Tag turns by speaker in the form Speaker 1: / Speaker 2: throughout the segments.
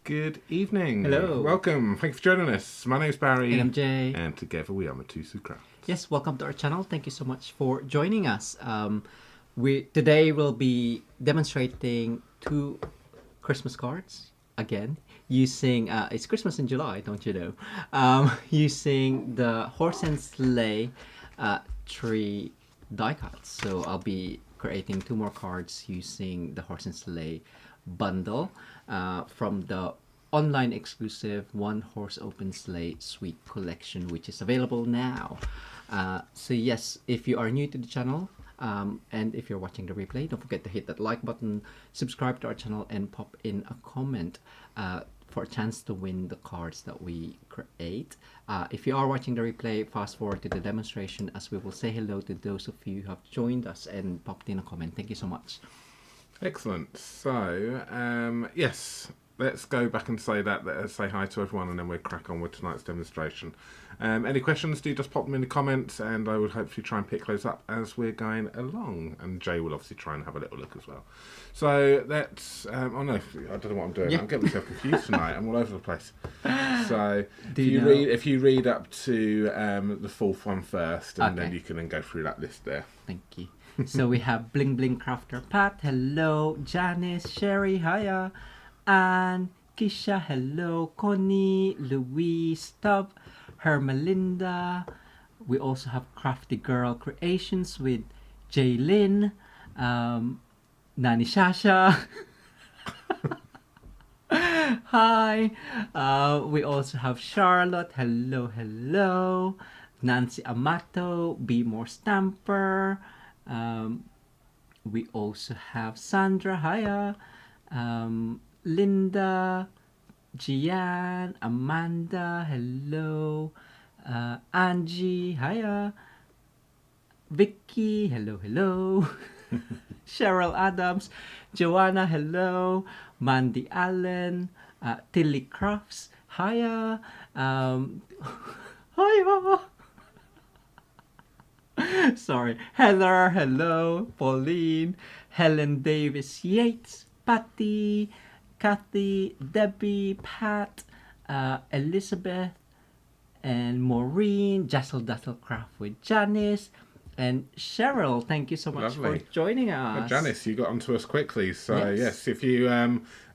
Speaker 1: Good evening.
Speaker 2: Hello.
Speaker 1: Welcome. Thanks for joining us. My name's Barry.
Speaker 2: And I'm Jay.
Speaker 1: And together we are Mitosu Crafts.
Speaker 2: Yes, welcome to our channel. Thank you so much for joining us. Today we'll be demonstrating 2 Christmas cards again using it's Christmas in July, don't you know? Using the Horse and Sleigh tree die cuts. So I'll be creating 2 more cards using the Horse and Sleigh Bundle from the online exclusive One Horse Open Sleigh Suite collection, which is available now. So yes, if you are new to the channel and if you're watching the replay, don't forget to hit that like button, subscribe to our channel, and pop in a comment for a chance to win the cards that we create. If you are watching the replay, fast forward to the demonstration as we will say hello to those of you who have joined us and popped in a comment. Thank you so much.
Speaker 1: Excellent. So, yes, let's go back and say that. Let's say hi to everyone and then we'll crack on with tonight's demonstration. Any questions, do just pop them in the comments and I will hopefully try and pick those up as we're going along. And Jay will obviously try and have a little look as well. So let's, oh no, I don't know what I'm doing.
Speaker 2: Yeah.
Speaker 1: I'm getting myself confused tonight. I'm all over the place. So if you read up to the 4th one first and then you can then go through that list there.
Speaker 2: Thank you. So we have Bling Bling Crafter Pat, hello. Janice, Sherry, hiya. Anne, Kisha, hello. Connie, Louise, Stubb, Hermelinda. We also have Crafty Girl Creations with Jaylin, Nani Shasha. Hi. We also have Charlotte, hello. Nancy Amato, Be More Stamper. We also have Sandra, hiya. Linda, Gian, Amanda, hello. Angie, hiya. Vicky, hello. Cheryl Adams, Joanna, hello. Mandy Allen, Tilly Crafts, hiya. Hiya. Sorry. Heather, hello. Pauline, Helen Davis Yates, Patty, Kathy, Debbie, Pat, Elizabeth, and Maureen, Jassel Dazzle Craft with Janice, and Cheryl. Thank you so much for joining us.
Speaker 1: Janice, you got onto us quickly. So yes, if you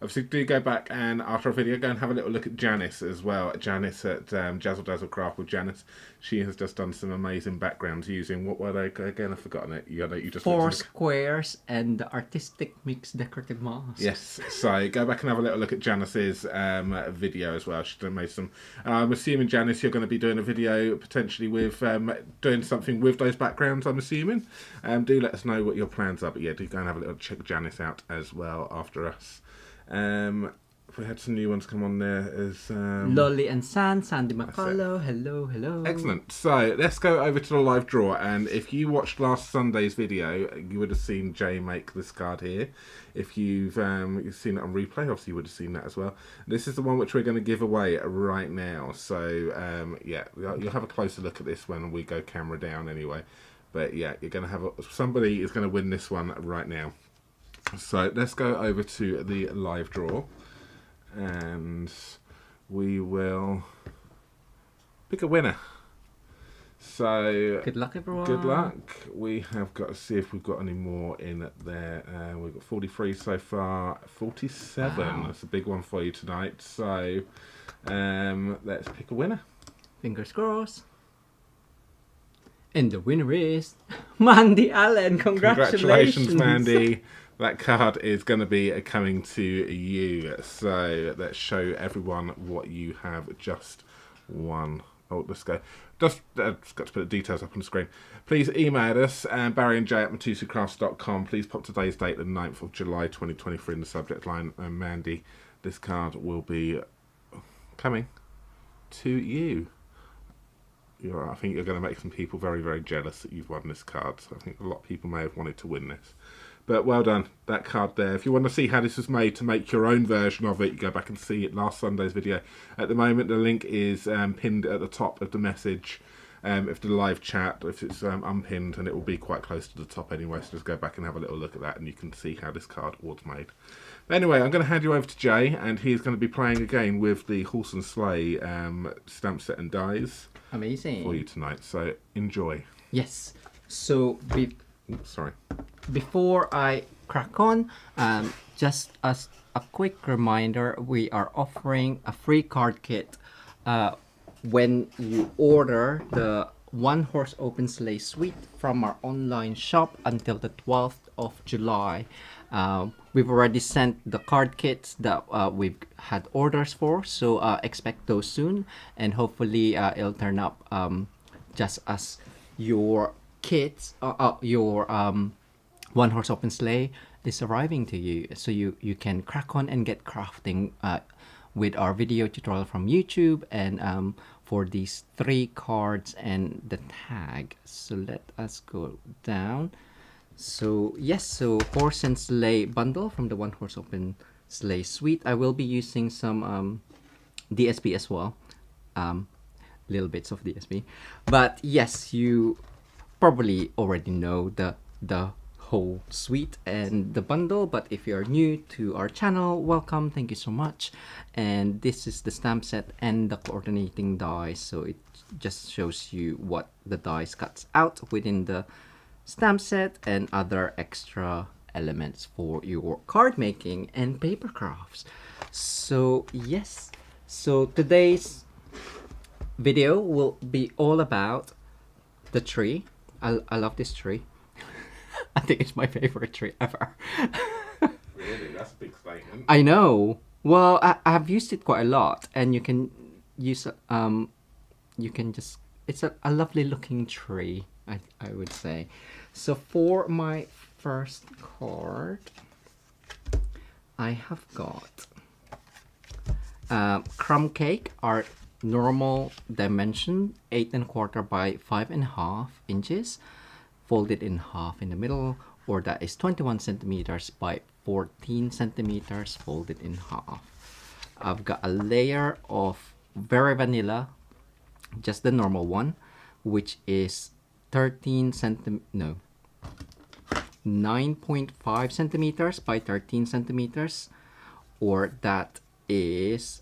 Speaker 1: obviously do go back and after our video, go and have a little look at Janice as well. Janice at Jazzle Dazzle Craft with Janice. She has just done some amazing backgrounds using, what were they again? I've forgotten it. You just
Speaker 2: 4 squares and the artistic mixed decorative mask.
Speaker 1: Yes, so go back and have a little look at Janice's video as well. She's made some. I'm assuming, Janice, you're going to be doing a video potentially with doing something with those backgrounds, I'm assuming. Do let us know what your plans are. But yeah, do go and have a little check Janice out as well after us. We had some new ones come on there as
Speaker 2: Lolly and Sandy McCullough, hello.
Speaker 1: Excellent. So let's go over to the live draw, and if you watched last Sunday's video, you would have seen Jay make this card here. If you've seen it on replay, obviously you would have seen that as well. This is the one which we're going to give away right now. So yeah, you'll have a closer look at this when we go camera down anyway. But yeah, you're going to have somebody is going to win this one right now. So let's go over to the live draw. And we will pick a winner. So
Speaker 2: good luck, everyone.
Speaker 1: Good luck. We have got to see if we've got any more in there. We've got 43 so far. 47. Wow. That's a big one for you tonight. So let's pick a winner.
Speaker 2: Fingers crossed. And the winner is Mandy Allen. Congratulations,
Speaker 1: Mandy. That card is going to be coming to you. So let's show everyone what you have just won. Oh, let's go. Just got to put the details up on the screen. Please email us, Barry and Jay at mitosucrafts.com. Please pop today's date, the 9th of July 2023 in the subject line. And Mandy, this card will be coming to you. I think you're going to make some people very, very jealous that you've won this card. So I think a lot of people may have wanted to win this. But well done, that card there. If you want to see how this was made to make your own version of it, you go back and see it last Sunday's video. At the moment, the link is pinned at the top of the message If the live chat, if it's unpinned, and it will be quite close to the top anyway, so just go back and have a little look at that and you can see how this card was made. But anyway, I'm going to hand you over to Jay, and he's going to be playing again with the Horse and Sleigh stamp set and dies.
Speaker 2: Amazing.
Speaker 1: For you tonight, so enjoy.
Speaker 2: Yes. So
Speaker 1: sorry.
Speaker 2: Before I crack on, just as a quick reminder, we are offering a free card kit when you order the One Horse Open Sleigh Suite from our online shop until the 12th of July. We've already sent the card kits that we've had orders for, so expect those soon, and hopefully it'll turn up just as your kits, your One Horse Open Sleigh is arriving to you, so you can crack on and get crafting with our video tutorial from YouTube, and for these 3 cards and the tag. So let us go down. So yes, so Horse and Sleigh Bundle from the One Horse Open Sleigh Suite. I will be using some DSP as well, little bits of DSP, but yes, you probably already know the whole suite and the bundle, but if you're new to our channel, welcome, thank you so much. And this is the stamp set and the coordinating dies, so it just shows you what the dies cuts out within the stamp set and other extra elements for your card making and paper crafts. So yes, so today's video will be all about the tree. I love this tree. I think it's my favorite tree ever.
Speaker 1: Really? That's a big statement.
Speaker 2: I know. Well, I've used it quite a lot, and you can use you can just, it's a lovely looking tree, I would say. So for my first card, I have got crumb cake, our normal dimension, 8 1/4 by 5 1/2 inches, folded in half in the middle, or that is 21 centimeters by 14 centimeters, folded in half. I've got a layer of very vanilla, just the normal one, which is 9.5 centimeters by 13 centimeters, or that is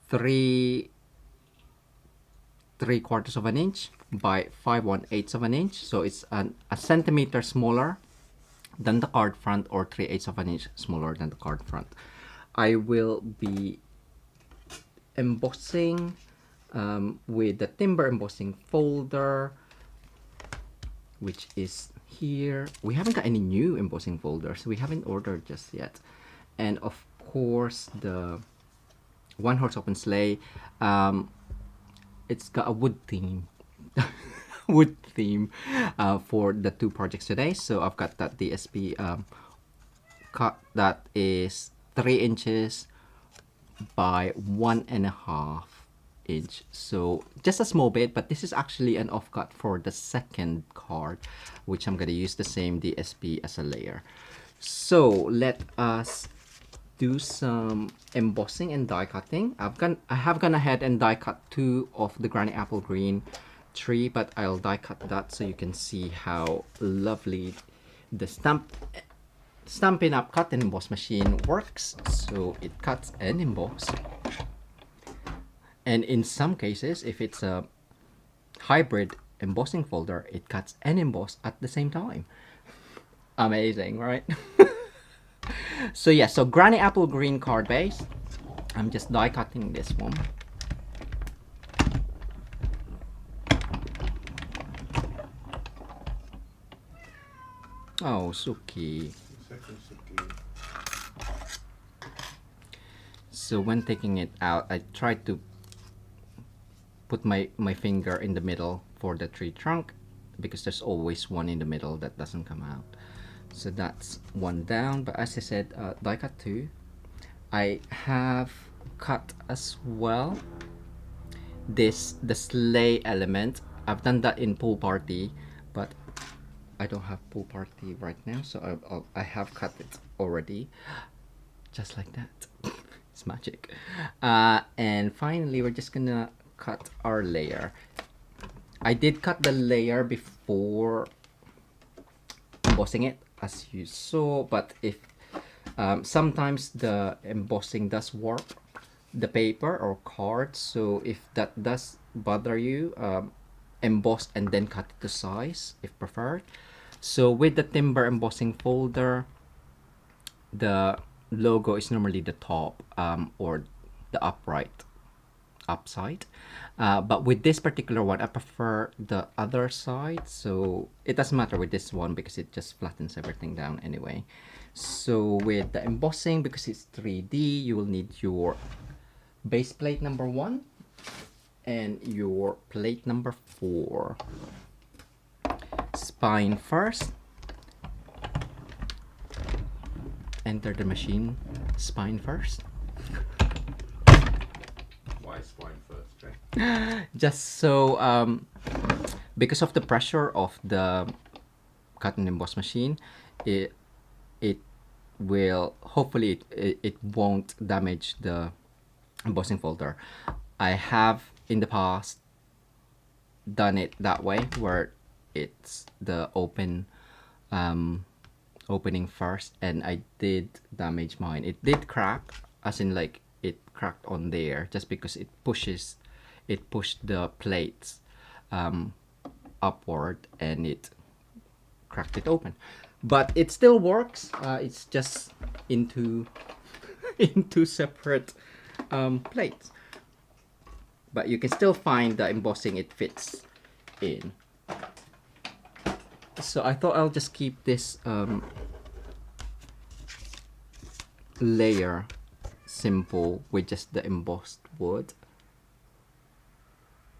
Speaker 2: 3/4 of an inch by 5/1/8 of an inch. So it's a centimeter smaller than the card front, or 3/8 of an inch smaller than the card front. I will be embossing with the timber embossing folder, which is here. We haven't got any new embossing folders, we haven't ordered just yet. And of course the One Horse Open Sleigh, it's got a wood theme. Wood theme for the 2 projects today. So I've got that DSP cut that is 3 inches by 1 1/2 inch. So just a small bit, but this is actually an offcut for the second card, which I'm gonna use the same DSP as a layer. So let us do some embossing and die cutting. I have gone ahead and die cut 2 of the granny apple green tree, but I'll die cut that so you can see how lovely the Stampin' Up cut and emboss machine works. So it cuts and emboss, and in some cases, if it's a hybrid embossing folder, it cuts and emboss at the same time. Amazing, right? So yeah, so granny apple green card base. I'm just die cutting this one. Oh, Suki. So when taking it out, I try to put my finger in the middle for the tree trunk, because there's always one in the middle that doesn't come out. So that's one down, but as I said, die cut 2. I have cut as well the sleigh element. I've done that in Pool Party, but I don't have Pool Party right now, so I have cut it already, just like that. It's magic. And finally, we're just gonna cut our layer. I did cut the layer before embossing it, as you saw, but if sometimes the embossing does warp the paper or card, so if that does bother you, emboss and then cut it to size if preferred. So with the timber embossing folder, the logo is normally the top or the upside, but with this particular one I prefer the other side, so it doesn't matter with this one because it just flattens everything down anyway. So with the embossing, because it's 3D, you will need your base plate number 1 and your plate number 4. Spine first. Enter the machine. Spine first.
Speaker 1: Why spine first, Jay?
Speaker 2: Just so because of the pressure of the cut and emboss machine, it will hopefully it won't damage the embossing folder. I have in the past done it that way, where it's the opening first, and I did damage mine. It did crack, as in like it cracked on there, just because it pushed the plates upward and it cracked it open. But it still works. It's just into into separate plates, but you can still find the embossing it fits in. So I thought I'll just keep this layer simple with just the embossed wood,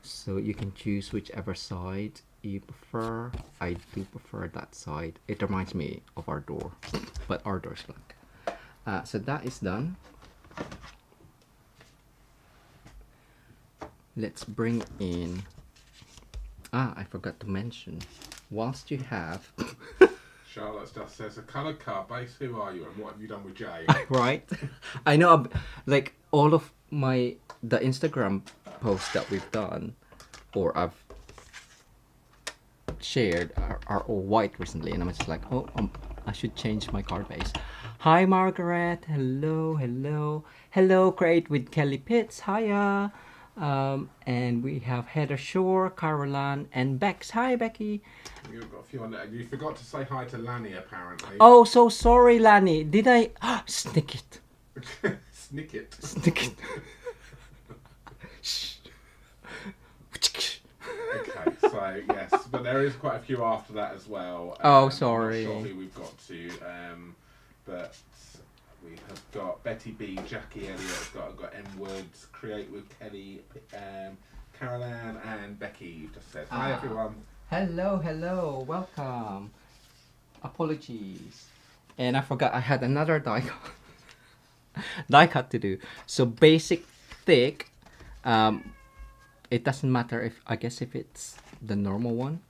Speaker 2: so you can choose whichever side you prefer. I do prefer that side. It reminds me of our door, but our door's blank. So that is done. Let's bring in, I forgot to mention, whilst you have
Speaker 1: Charlotte just says, a coloured card base, who are you and what have you done with Jay?
Speaker 2: right, I know, like all of the Instagram posts that we've done or I've shared are all white recently, and I'm just like, oh, I should change my card base. Hi Margaret, hello, Create with Kelly Pitts, hiya. And we have Heather Shore, Caroline, and Bex. Hi, Becky.
Speaker 1: You've got a few on there. You forgot to say hi to Lanny, apparently.
Speaker 2: Oh, so sorry, Lani. Did I? Snick it.
Speaker 1: Snick it.
Speaker 2: Snick it. Shh.
Speaker 1: Okay, so yes, but there is quite a few after that as well.
Speaker 2: Oh, sorry.
Speaker 1: I'm not sure who we've got to, but we have got Betty B, Jackie Elliott, got M Woods, Create with Kelly, Caroline, and Becky. You've just said hi, everyone.
Speaker 2: Hello, welcome. Apologies, and I forgot I had another die cut to do. So basic thick. It doesn't matter if if it's the normal one,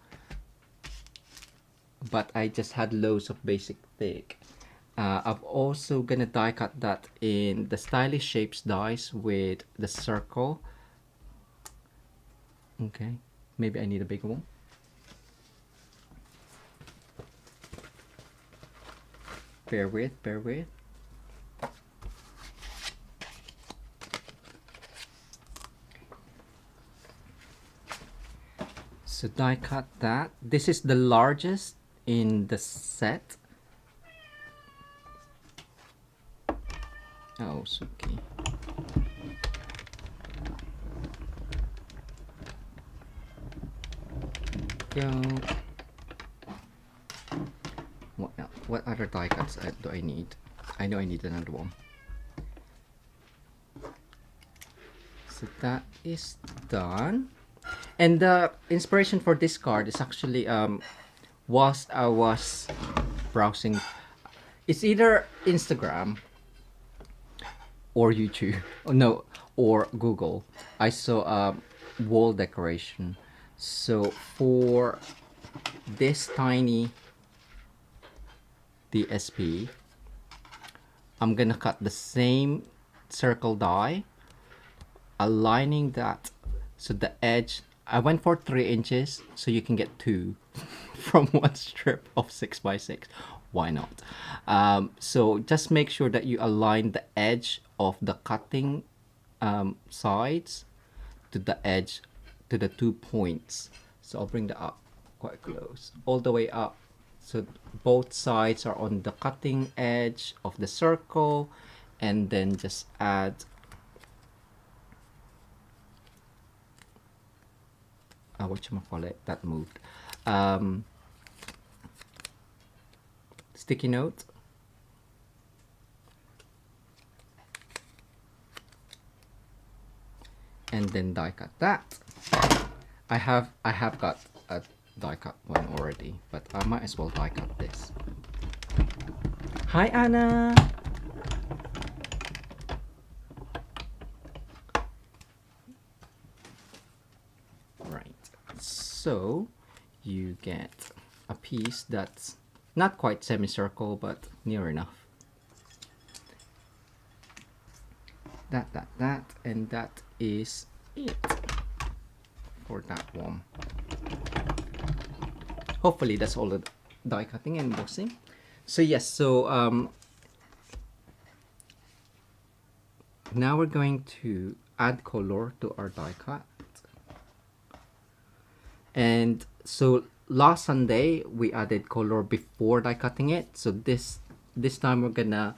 Speaker 2: but I just had loads of basic thick. I'm also gonna die cut that in the Stylish Shapes dies with the circle. Okay, maybe I need a bigger one. Bear with. So die cut that. This is the largest in the set. Oh, Suki. Go. What other die cuts do I need? I know I need another one. So that is done. And the inspiration for this card is actually whilst I was browsing, it's either Instagram or YouTube, or Google. I saw a wall decoration. So for this tiny DSP, I'm gonna cut the same circle die, aligning that so the edge I went for 3 inches, so you can get 2 from one strip of 6x6. Why not? So just make sure that you align the edge of the cutting sides to the edge, to the 2 points. So I'll bring that up quite close, all the way up. So both sides are on the cutting edge of the circle, and then just add whatchamacallit, that moved. Sticky note. And then die cut that. I have got a die cut one already, but I might as well die cut this. Hi Anna! Right, so you get a piece that's not quite semicircle, but near enough. That, and that is it for that one. Hopefully that's all the die cutting and embossing. So yes, so now we're going to add color to our die cut. And so last Sunday we added color before die cutting it. So this time we're gonna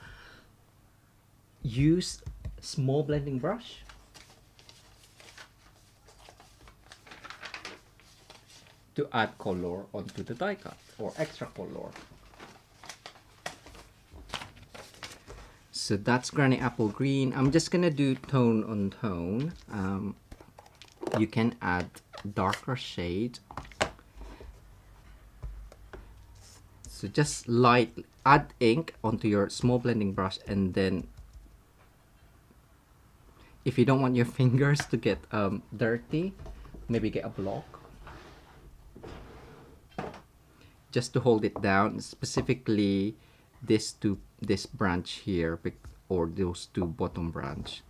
Speaker 2: use small blending brush to add color onto the die cut, or extra color. So that's Granny Apple Green. I'm just gonna do tone on tone. You can add darker shade. So just light, add ink onto your small blending brush, and then if you don't want your fingers to get dirty, maybe get a block just to hold it down, specifically this branch here, or those 2 bottom branch,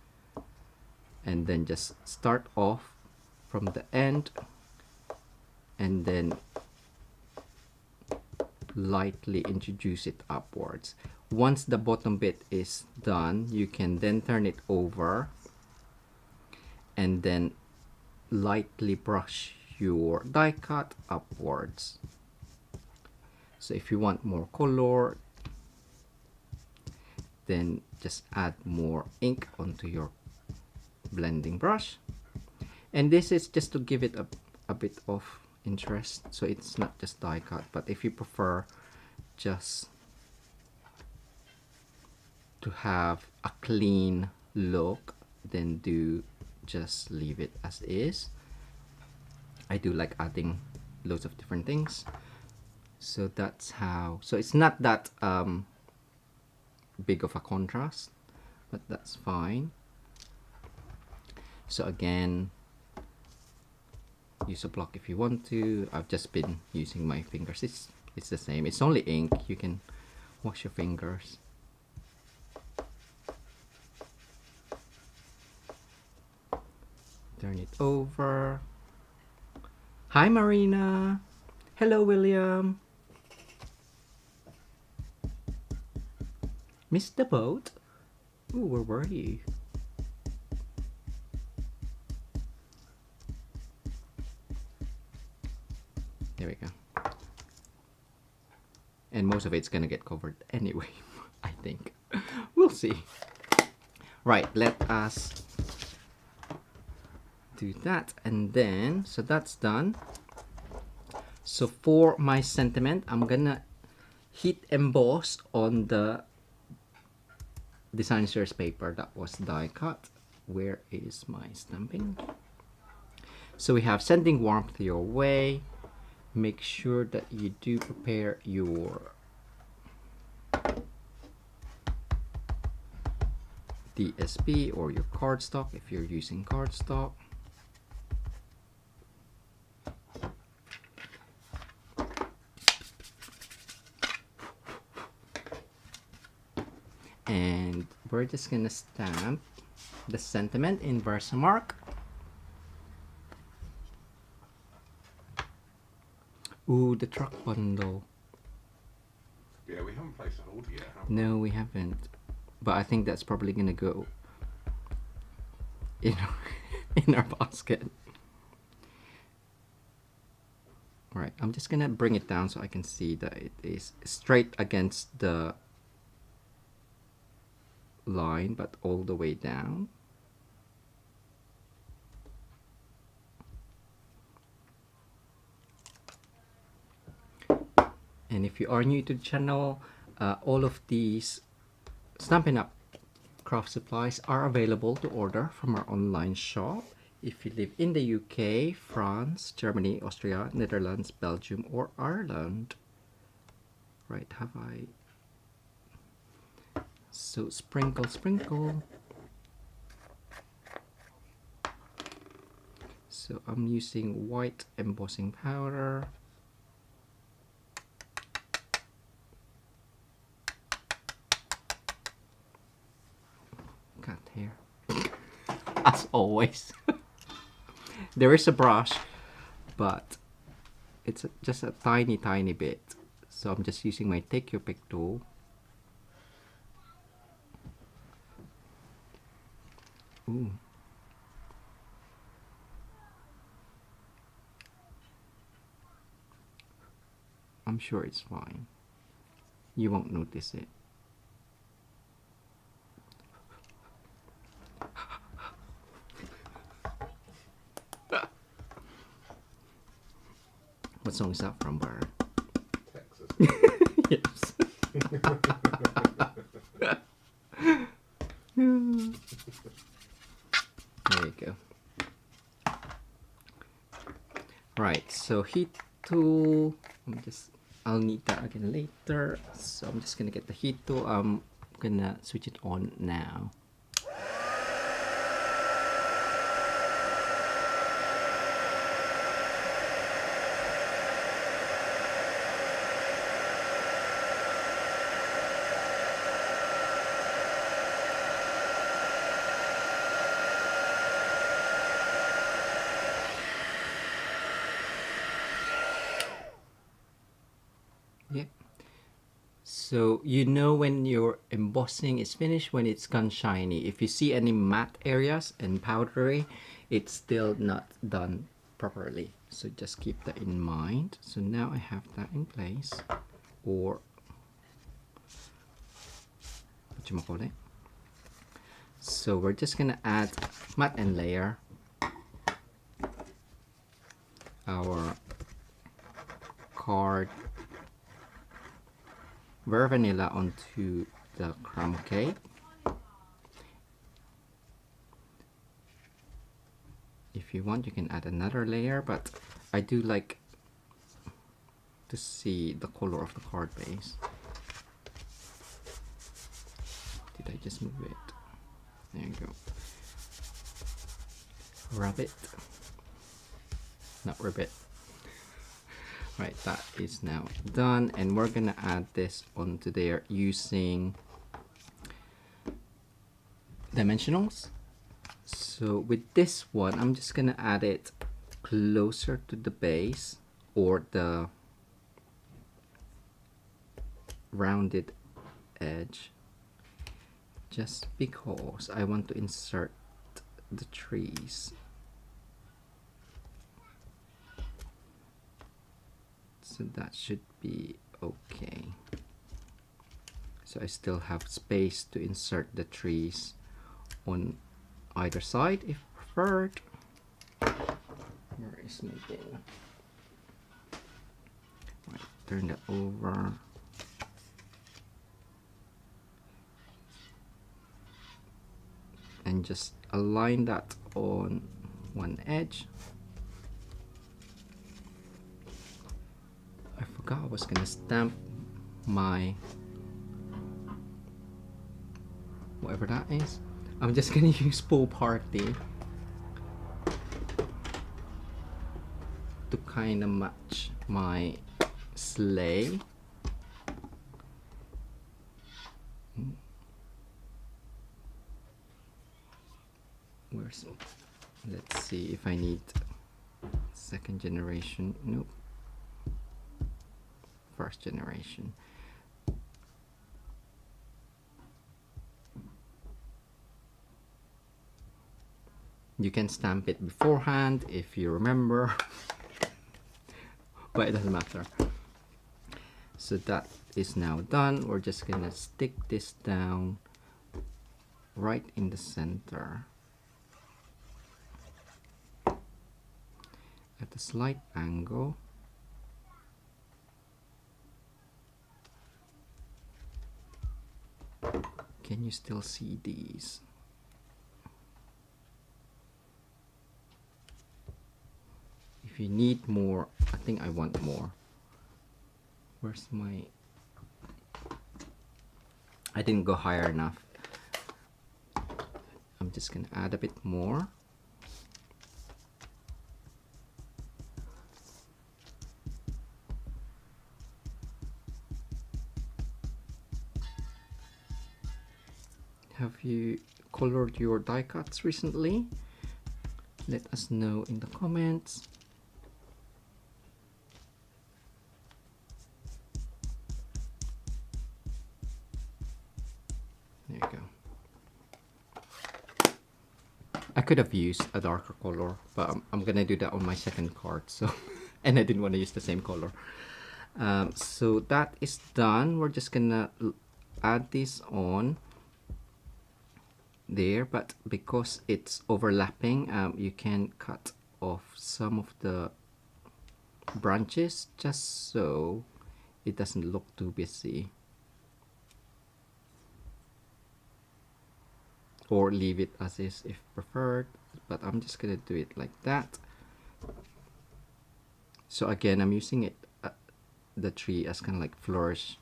Speaker 2: and then just start off from the end and then lightly introduce it upwards. Once the bottom bit is done, you can then turn it over and then lightly brush your die cut upwards. So if you want more color, then just add more ink onto your blending brush. And this is just to give it a bit of interest, so it's not just die cut. But if you prefer just to have a clean look, then do just leave it as is. I do like adding loads of different things. So that's how, so it's not that big of a contrast, but that's fine. So again, use a block if you want to. I've just been using my fingers. It's the same. It's only ink. You can wash your fingers. Turn it over. Hi Marina. Hello William. Missed the boat? Ooh, where were you? There we go. And most of it's gonna get covered anyway, I think. We'll see. Right, let us do that, and then, so that's done. So for my sentiment, I'm gonna heat emboss on the Demonstrators paper that was die cut. Where is my stamping? So we have sending warmth your way. Make sure that you do prepare your DSP or your cardstock if you're using cardstock. And we're just gonna stamp the sentiment in Versamark. Ooh, the truck bundle.
Speaker 1: Yeah, we haven't placed an order yet, have we?
Speaker 2: No, we haven't. But I think that's probably gonna go in our, in our basket. Alright, I'm just gonna bring it down so I can see that it is straight against the line, but all the way down. And if you are new to the channel, all of these Stampin' Up craft supplies are available to order from our online shop. If you live in the UK, France, Germany, Austria, Netherlands, Belgium, or Ireland. Right, have I? So sprinkle, sprinkle. So I'm using white embossing powder. Cut here. As always. There is a brush, but it's just a tiny bit. So I'm just using my Take Your Pick tool. Ooh. I'm sure it's fine. You won't notice it. What song is that from, Bar?
Speaker 1: Texas.
Speaker 2: Yes. There you go. Right, so heat tool. I'll need that again later. So I'm just gonna get the heat tool. I'm gonna switch it on now. Yeah. So you know when your embossing is finished when it's gone shiny. If you see any matte areas and powdery, it's still not done properly. So just keep that in mind. So now I have that in place. Or whatchamacallit. So we're just gonna add matte and layer our card Bare vanilla onto the crumb cake. If you want, you can add another layer, but I do like to see the color of the card base. Did I just move it? There you go. Rub it. Not rub it. Right, that is now done, and we're gonna add this onto there using dimensionals. So with this one, I'm just gonna add it closer to the base or the rounded edge, just because I want to insert the trees. So that should be okay. So I still have space to insert the trees on either side if preferred. Where is my thing? Right, turn that over. And just align that on one edge. I forgot I was gonna stamp my whatever that is. I'm just gonna use Pool Party to kind of match my sleigh. Where's, let's see if I need second generation. Nope. first generation. You can stamp it beforehand if you remember, but it doesn't matter. So that is now done. We're just gonna stick this down right in the center at a slight angle. Can you still see these? If you need more, I think I want more. Where's my... I didn't go higher enough. I'm just gonna add a bit more. Have you colored your die cuts recently? Let us know in the comments. There you go. I could have used a darker color, but I'm gonna do that on my second card, so and I didn't want to use the same color. So that is done. We're just gonna add this on there, but because it's overlapping, you can cut off some of the branches just so it doesn't look too busy, or leave it as is if preferred, but I'm just gonna do it like that. So again, I'm using it the tree as kind of like flourishes.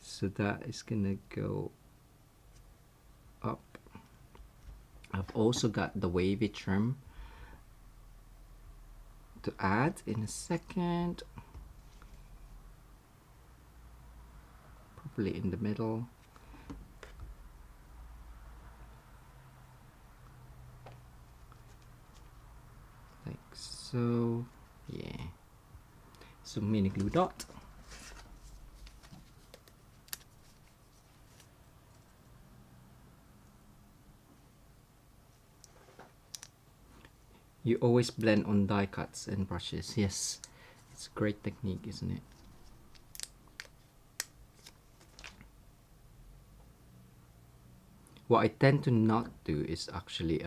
Speaker 2: So that is gonna go up. I've also got the wavy trim to add in a second. Probably in the middle. Like so, yeah. So mini glue dot. You always blend on die cuts and brushes. Yes, it's a great technique, isn't it? What I tend to not do is actually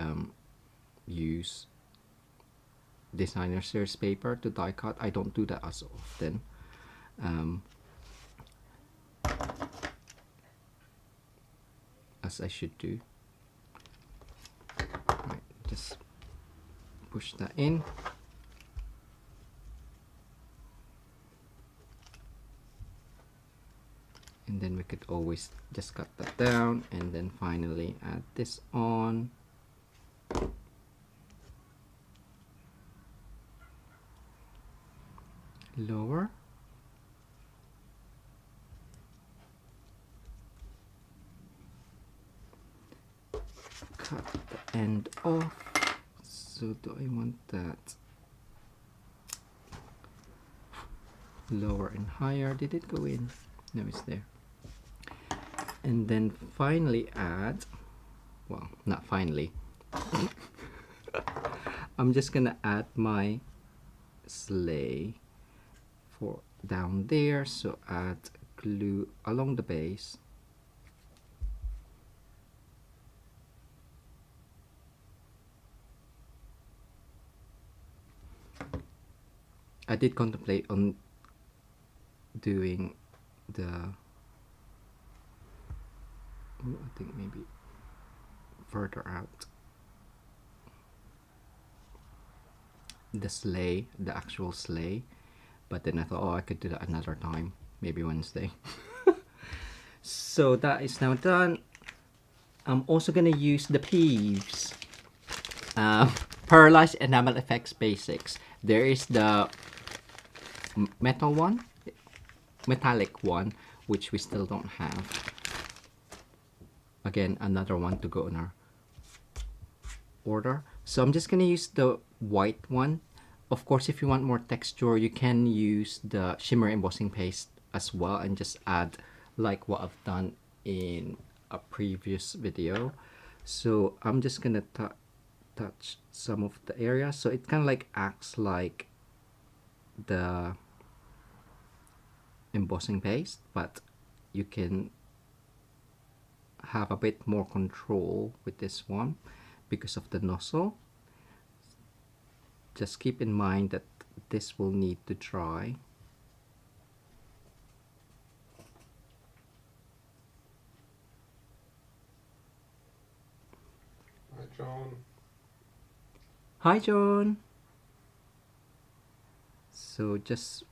Speaker 2: use designer series paper to die cut. I don't do that as often. As I should do. Right, just push that in. And then we could always just cut that down and then finally add this on. Lower. Cut the end off. So do I want that lower and higher? Did it go in? No, it's there. And then finally add, well, not finally. I'm just gonna add my sleigh for down there. So add glue along the base. I did contemplate on doing the, I think maybe further out, the sleigh, the actual sleigh, but then I thought, oh, I could do that another time, maybe Wednesday. So that is now done. I'm also gonna use the Peeves Pearlized Enamel Effects Basics. There is the metal one, metallic one, which we still don't have. Again, another one to go in our order. So I'm just gonna use the white one. of course, if you want more texture, you can use the shimmer embossing paste as well and just add like what I've done in a previous video. So I'm just gonna touch some of the areas, so it kind of like acts like the embossing paste, but you can have a bit more control with this one because of the nozzle. Just keep in mind that this will need to dry.
Speaker 1: Hi, John.
Speaker 2: Hi, John. So just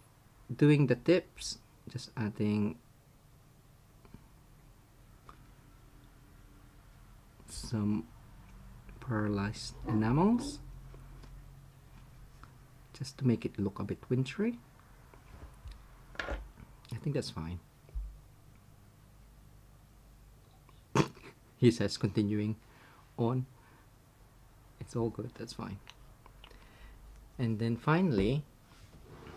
Speaker 2: doing the tips, just adding some pearlized enamels just to make it look a bit wintry. I think that's fine. He says, continuing on. It's all good, that's fine. And then finally,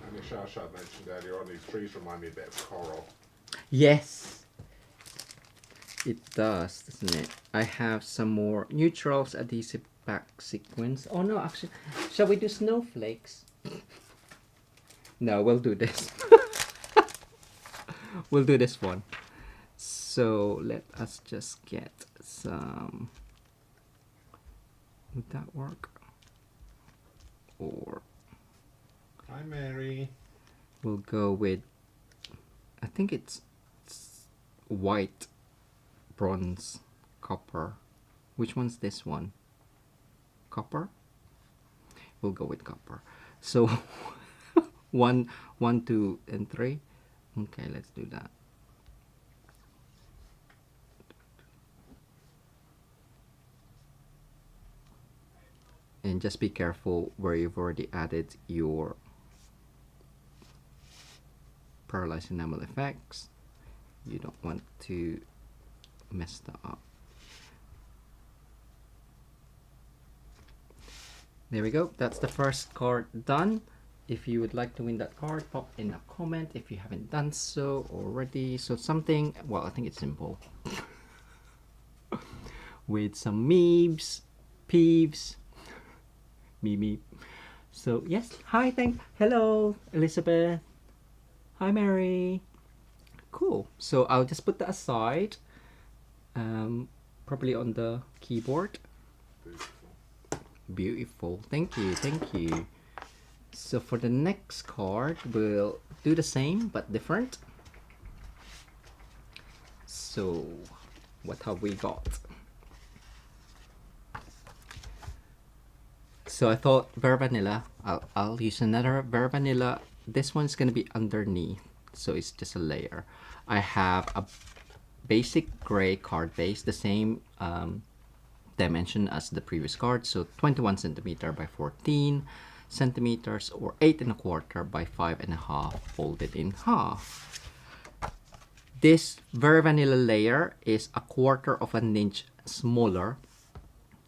Speaker 1: And the Shasha mentioned earlier on, these trees remind me a bit of coral.
Speaker 2: yes, it does, doesn't it? I have some more neutrals adhesive back sequins. Oh no, actually, shall we do snowflakes? No, we'll do this. We'll do this one. So let us just get some. Would that work? Or
Speaker 1: Hi, Mary.
Speaker 2: we'll go with, I think it's white, bronze, copper. Which one's this one? Copper? We'll go with copper. So 1, 2, and 3. Okay, let's do that. And just be careful where you've already added your pearlized enamel effects. You don't want to mess that up. There we go. That's the first card done. If you would like to win that card, pop in a comment if you haven't done so already. So something, well, I think it's simple. With some meebs, peeves, me. So yes, hi, hello, Elizabeth. Hi, Mary. Cool. So I'll just put that aside, probably on the keyboard. Beautiful. Thank you. So for the next card, we'll do the same but different. So what have we got? So I thought Vera Vanilla, I'll use another Vera Vanilla. This one's going to be underneath, so it's just a layer. I have a basic gray card base, the same dimension as the previous card, so 21 centimeter by 14 centimeters, or 8 1/4 by 5 1/2, folded in half. This Vera Vanilla layer is 1/4 of an inch smaller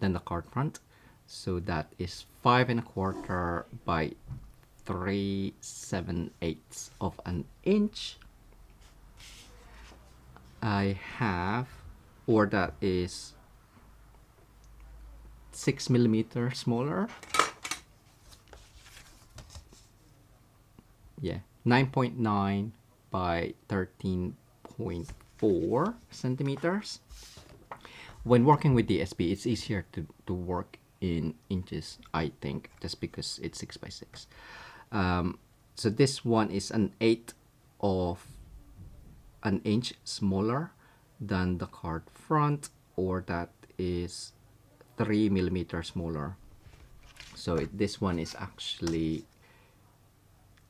Speaker 2: than the card front, so that is 5 1/4 by 3 7/8 of an inch. I have, or that is 6 millimeters smaller. Yeah, 9.9 by 13.4 centimeters. When working with DSP, it's easier to work in inches, I think, just because it's 6 by 6. So this one is an 1/8 of an inch smaller than the card front, or that is 3 millimeters smaller. So this one is actually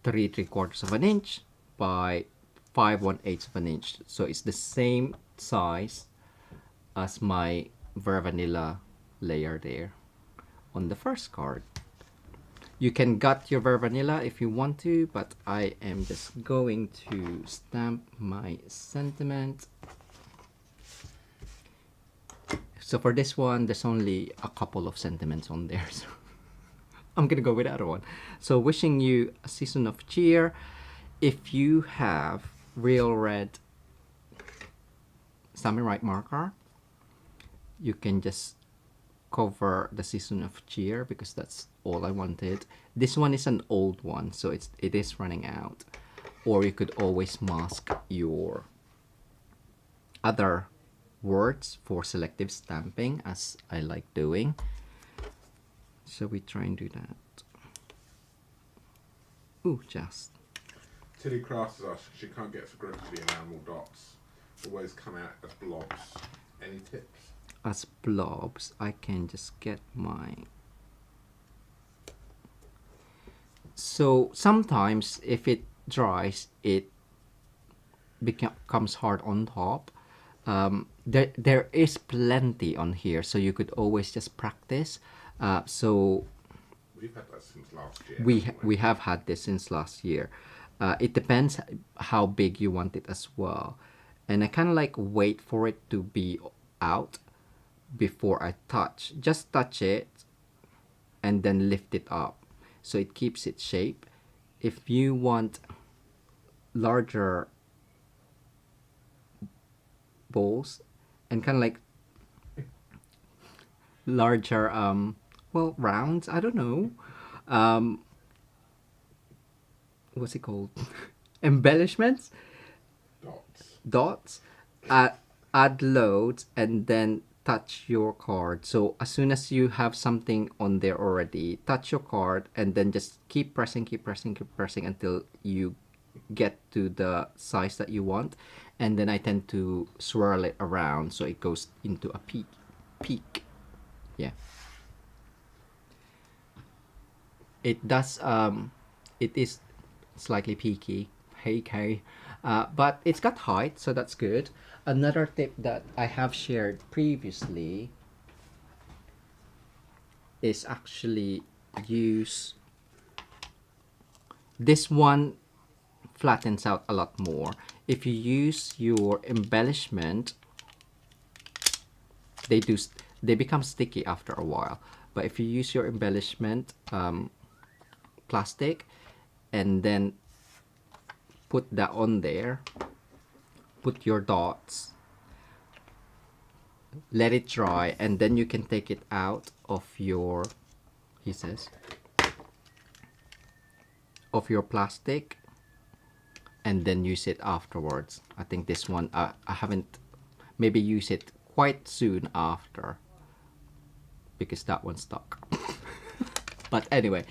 Speaker 2: 3 3/4 of an inch by 5 1/8 of an inch. So it's the same size as my Vera Vanilla layer there on the first card. You can gut your Vera Vanilla if you want to, but I am just going to stamp my sentiment. So for this one, there's only a couple of sentiments on there, so I'm gonna go with the other one. So wishing you a season of cheer. If you have real red Stampin' Right marker, you can just cover the season of cheer because that's all I wanted. This one is an old one, so it is running out. Or you could always mask your other words for selective stamping, as I like doing. So we try and do that. Ooh, just.
Speaker 1: Tilly crafts us. She can't get to grips with the enamel dots. Always come out as blobs. Any tips?
Speaker 2: As blobs, I can just get my. So sometimes if it dries, it becomes hard on top. There is plenty on here, so you could always just practice. So
Speaker 1: We've had that since last year.
Speaker 2: we have had this since last year. It depends how big you want it as well, and I kind of like wait for it to be out before I touch. Just touch it and then lift it up so it keeps its shape. If you want larger balls and kind of like larger well, rounds, I don't know, what's it called? Embellishments, dots, add loads and then touch your card. So as soon as you have something on there already, touch your card and then just keep pressing until you get to the size that you want. And then I tend to swirl it around so it goes into a peak. Yeah. It does, it is slightly peaky. Hey, Kay. But it's got height, so that's good. Another tip that I have shared previously is actually use this one. Flattens out a lot more. If you use your embellishment, they become sticky after a while. But if you use your embellishment plastic and then put that on there, put your dots, let it dry, and then you can take it out of your, he says, of your plastic and then use it afterwards. I think this one, I haven't, maybe use it quite soon after because that one stuck. But anyway,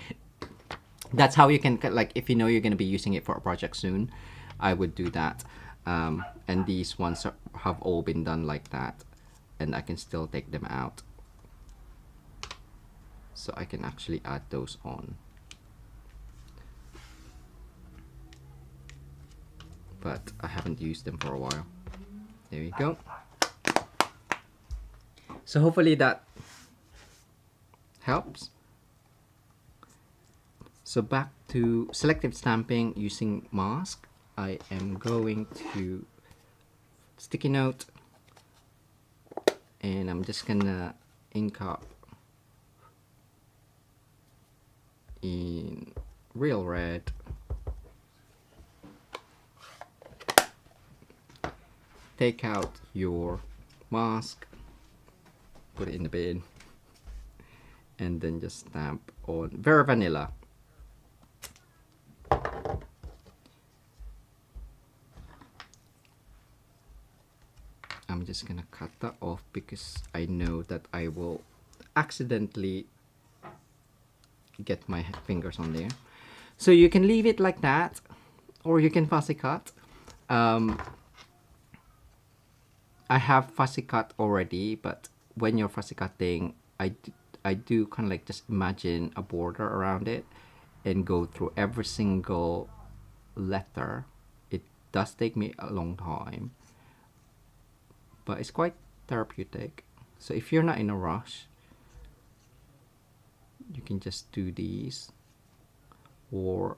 Speaker 2: that's how you can, like, if you know you're going to be using it for a project soon, I would do that. And these ones have all been done like that, and I can still take them out. So I can actually add those on. But I haven't used them for a while. There we go. So hopefully that helps. So back to selective stamping using mask. I am going to sticky note and I'm just gonna ink up in real red. Take out your mask, put it in the bin, and then just stamp on very vanilla. I'm just gonna cut that off because I know that I will accidentally get my fingers on there. So you can leave it like that, or you can fussy cut. I have fussy cut already, but when you're fussy cutting, I do kind of like just imagine a border around it and go through every single letter. It does take me a long time, but it's quite therapeutic. So if you're not in a rush, you can just do these, or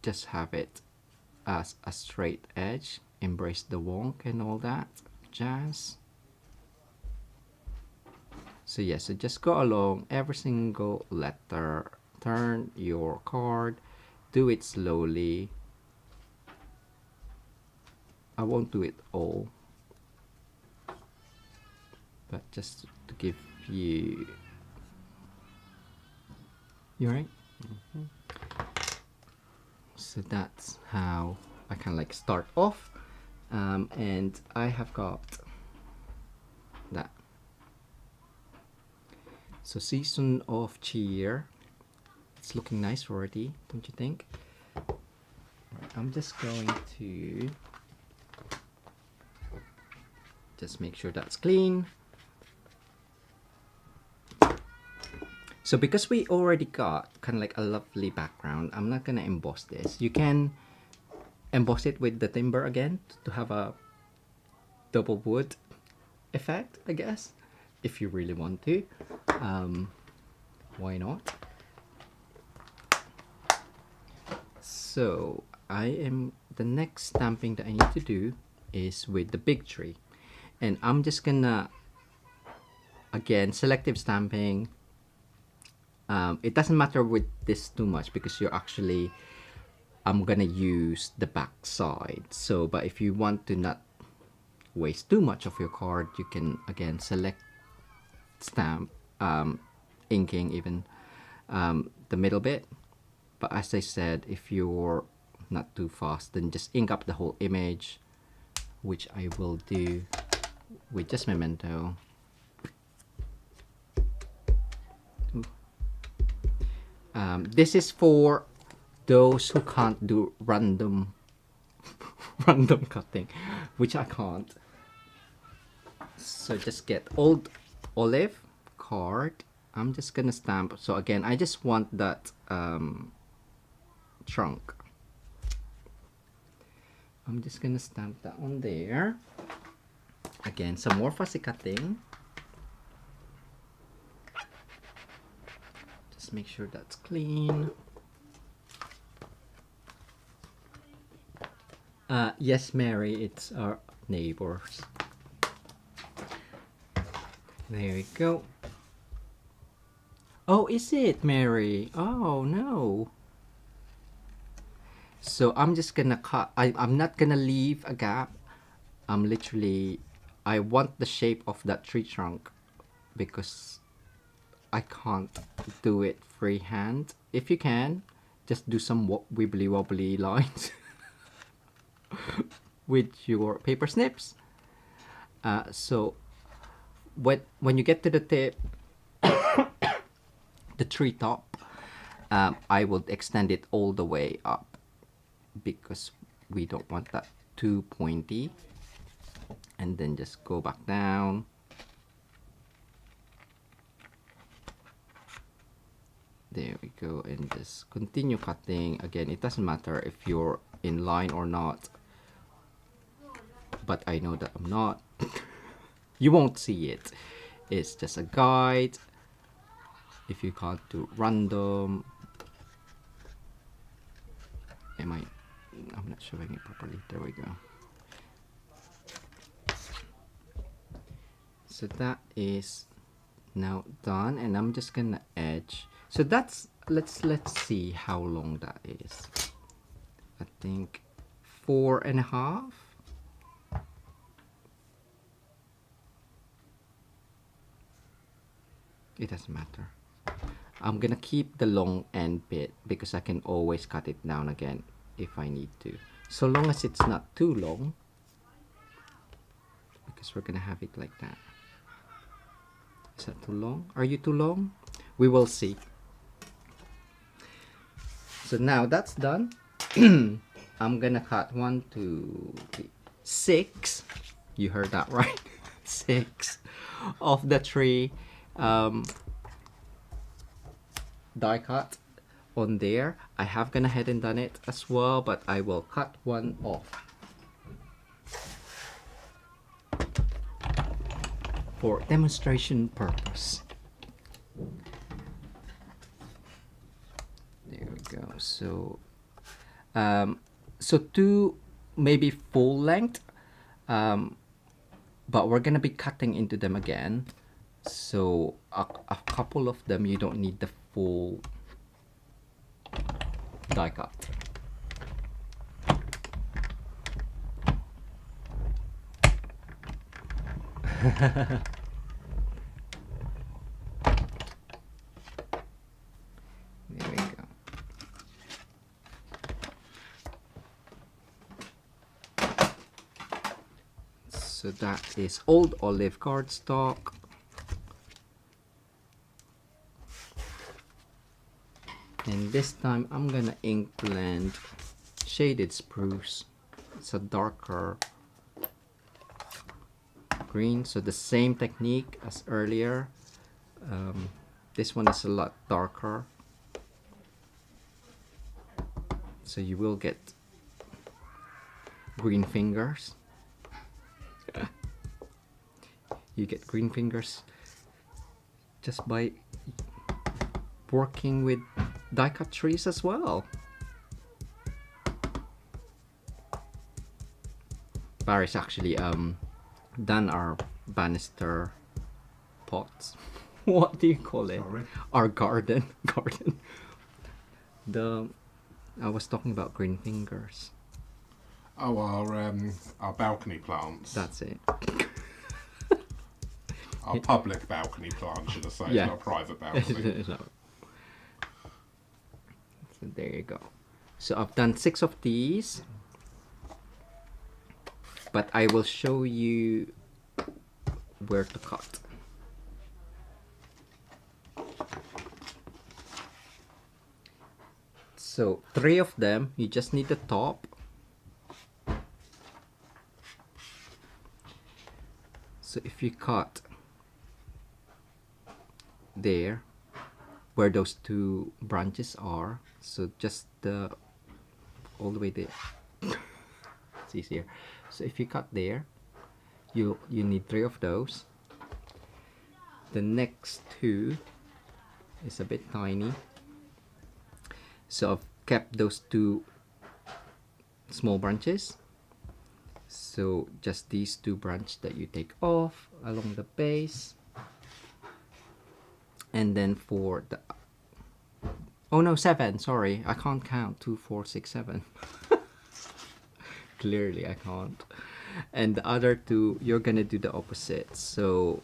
Speaker 2: just have it as a straight edge, embrace the wonk and all that jazz. So yeah, so just go along every single letter, turn your card, do it slowly. I won't do it all, but just to give you... You right? So that's how I can like start off, and I have got that. So Season of Cheer, it's looking nice already, don't you think? Right, I'm just going to just make sure that's clean. So because we already got kind of like a lovely background, I'm not gonna emboss this. You can emboss it with the timber again to have a double wood effect, I guess, if you really want to. Why not? So the next stamping that I need to do is with the big tree, and I'm just gonna, again, selective stamping. It doesn't matter with this too much because you're actually, I'm gonna use the back side. So, but if you want to not waste too much of your card, you can again select stamp, inking even the middle bit. But as I said, if you're not too fast, then just ink up the whole image, which I will do with just Memento. This is for those who can't do random random cutting, which I can't. So just get old olive card. I'm just gonna stamp. So again, I just want that trunk. I'm just gonna stamp that on there. Again, some more fussy cutting. Just make sure that's clean. Yes, Mary, it's our neighbors. There we go. Oh, is it, Mary? Oh, no. So I'm just gonna cut. I'm not gonna leave a gap. I'm literally, I want the shape of that tree trunk because I can't do it freehand. If you can, just do some wibbly wobbly lines with your paper snips. So when you get to the tip, the tree top, I will extend it all the way up because we don't want that too pointy. And then just go back down. There we go, and just continue cutting. Again, it doesn't matter if you're in line or not, but I know that I'm not. You won't see it. It's just a guide. If you can't do random, I'm not showing it properly. There we go. So that is now done, and I'm just gonna edge. So that's, let's see how long that is. I think 4.5. It doesn't matter. I'm gonna keep the long end bit because I can always cut it down again if I need to. So long as it's not too long, because we're gonna have it like that. Is that too long? Are you too long? We will see. So now that's done. I'm gonna cut 1, 2, 3, 6. You heard that right? 6 of the tree die cut on there. I have gone ahead and done it as well, but I will cut one off for demonstration purpose. There we go. So so 2 maybe full length, but we're gonna be cutting into them again, so a couple of them you don't need the full die cut. There we go. So that is old olive cardstock. And this time I'm gonna ink blend shaded spruce. It's a darker green, so the same technique as earlier. This one is a lot darker, so you will get green fingers. You get green fingers just by working with die cut trees as well. Barry's actually done our banister pots. What do you call it?
Speaker 1: Sorry.
Speaker 2: Our garden. I was talking about green fingers.
Speaker 1: Oh, our balcony plants.
Speaker 2: That's it.
Speaker 1: Our public balcony plant, should I say?
Speaker 2: Yeah.
Speaker 1: It's not a private balcony.
Speaker 2: So there you go. So I've done 6 of these, but I will show you where to cut. So 3 of them, you just need the top. So if you cut there where those 2 branches are, so just all the way there. It's easier. So if you cut there, you need 3 of those. The next 2 is a bit tiny, so I've kept those 2 small branches. So just these 2 branches that you take off along the base. And then for the, oh no, 7, sorry, I can't count. 2, 4, 6, 7. Clearly I can't. And the other 2, you're gonna do the opposite. So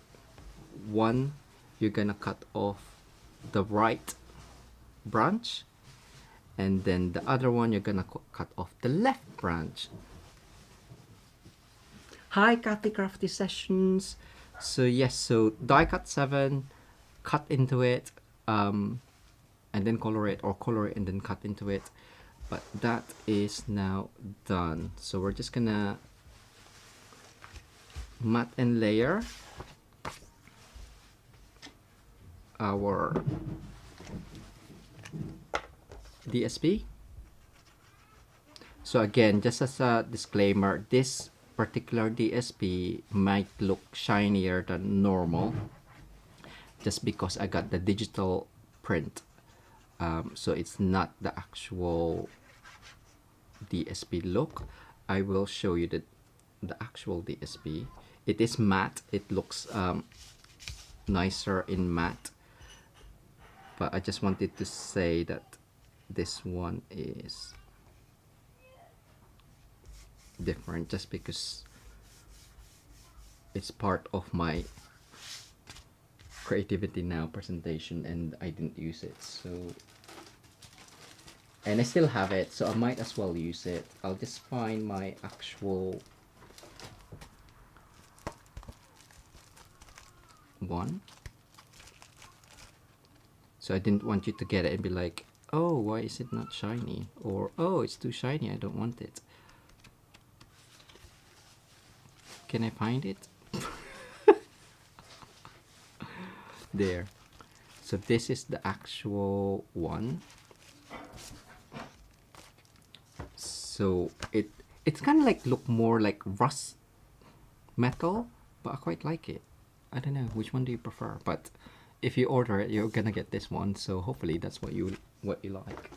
Speaker 2: 1, you're gonna cut off the right branch, and then the other one you're gonna cut off the left branch. Hi Kathy Crafty Sessions. So yes, so die cut 7, cut into it, and then color it, or color it and then cut into it. But that is now done. So we're just gonna mat and layer our DSP. So again, just as a disclaimer, this particular DSP might look shinier than normal just because I got the digital print, so it's not the actual DSP look. I will show you the actual DSP. It is matte. It looks nicer in matte, but I just wanted to say that this one is different just because it's part of my creativity now presentation and I didn't use it, so, and I still have it, so I might as well use it. I'll just find my actual one. So I didn't want you to get it and be like, oh, why is it not shiny, or oh, it's too shiny, I don't want it. Can I find it? There. So this is the actual one. So it's kind of like look more like rust metal, but I quite like it. I don't know, which one do you prefer? But if you order it, you're gonna get this one. So hopefully that's what you like.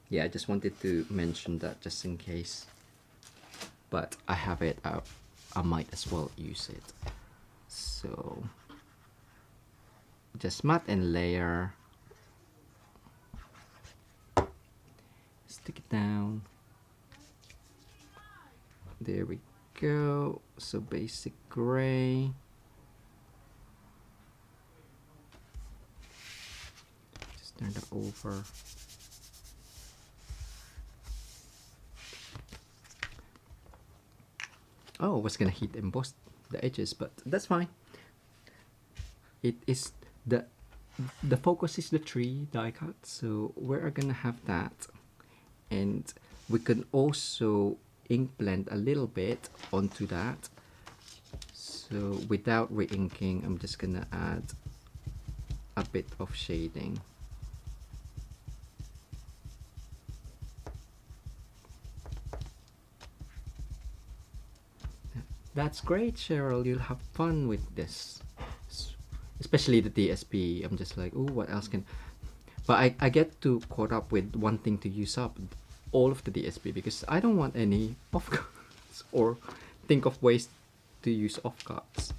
Speaker 2: Yeah, I just wanted to mention that just in case. But I have it. I might as well use it. So just mat and layer. Stick it down. There we go. So basic gray. Just turn that over. Oh, I was gonna hit emboss the edges, but that's fine. It is the focus is the tree die cut, so we're gonna have that, and we can also ink blend a little bit onto that. So without re-inking, I'm just gonna add a bit of shading. That's great, Cheryl. You'll have fun with this. Especially the DSP. I'm just like, oh, what else can... But I get too caught up with wanting to use up all of the DSP because I don't want any offcuts or think of ways to use offcuts.